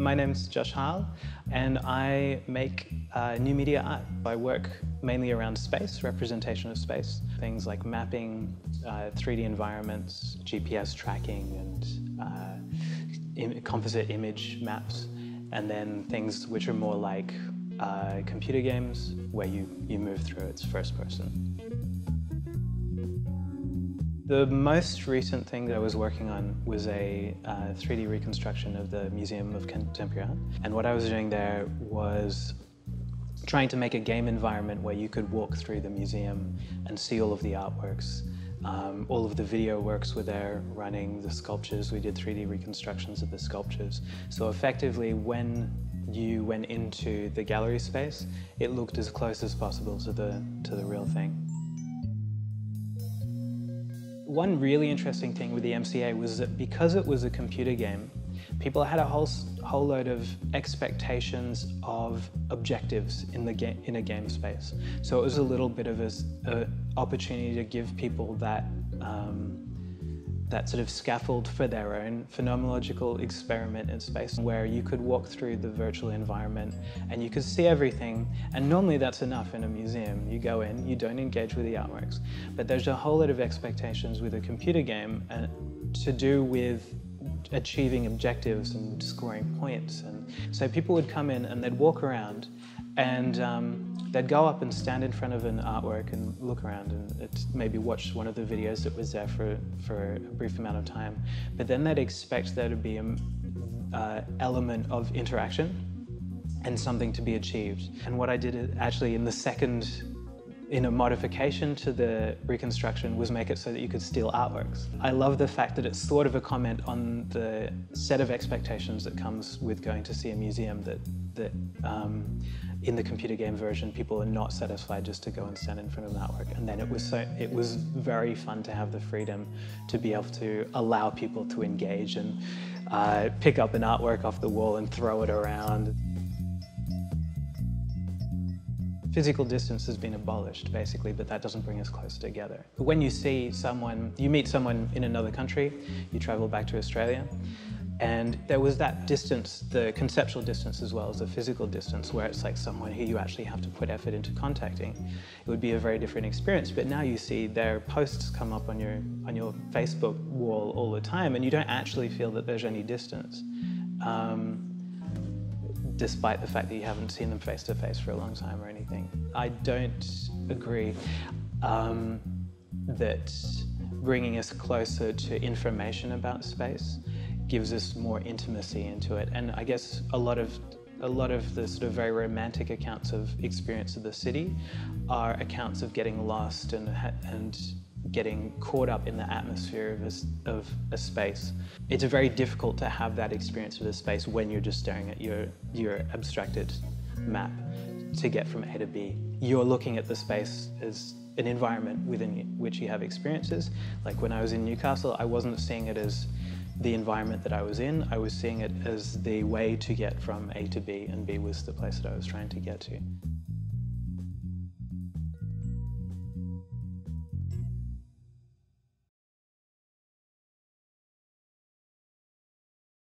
My name's Josh Harle, and I make new media art. I work mainly around space, representation of space. Things like mapping, 3D environments, GPS tracking, and composite image maps. And then things which are more like computer games, where you move through, it's first person. The most recent thing that I was working on was a 3D reconstruction of the Museum of Contemporary Art. And what I was doing there was trying to make a game environment where you could walk through the museum and see all of the artworks. All of the video works were there running, the sculptures. We did 3D reconstructions of the sculptures. So effectively, when you went into the gallery space, it looked as close as possible to the real thing. One really interesting thing with the MCA was that because it was a computer game, people had a whole load of expectations of objectives in a game space. So it was a little bit of an opportunity to give people that sort of scaffold for their own phenomenological experiment in space, where you could walk through the virtual environment and you could see everything. And normally that's enough in a museum. You go in, you don't engage with the artworks. But there's a whole lot of expectations with a computer game to do with achieving objectives and scoring points. And so people would come in and they'd walk around and they'd go up and stand in front of an artwork and look around and maybe watch one of the videos that was there for a brief amount of time. But then they'd expect there to be an element of interaction and something to be achieved. And what I did actually in a modification to the reconstruction was make it so that you could steal artworks. I love the fact that it's sort of a comment on the set of expectations that comes with going to see a museum, that in the computer game version, people are not satisfied just to go and stand in front of an artwork. And then it was very fun to have the freedom to be able to allow people to engage and pick up an artwork off the wall and throw it around. Physical distance has been abolished, basically, but that doesn't bring us closer together. When you see someone, you meet someone in another country, you travel back to Australia, and there was that distance, the conceptual distance as well as the physical distance, where it's like someone who you actually have to put effort into contacting. It would be a very different experience, but now you see their posts come up on your Facebook wall all the time, and you don't actually feel that there's any distance. Despite the fact that you haven't seen them face to face for a long time or anything. I don't agree that bringing us closer to information about space gives us more intimacy into it. And I guess a lot of the sort of very romantic accounts of experience of the city are accounts of getting lost and getting caught up in the atmosphere of a space. It's very difficult to have that experience of a space when you're just staring at your abstracted map to get from A to B. You're looking at the space as an environment within which you have experiences. Like when I was in Newcastle, I wasn't seeing it as the environment that I was in, I was seeing it as the way to get from A to B, and B was the place that I was trying to get to.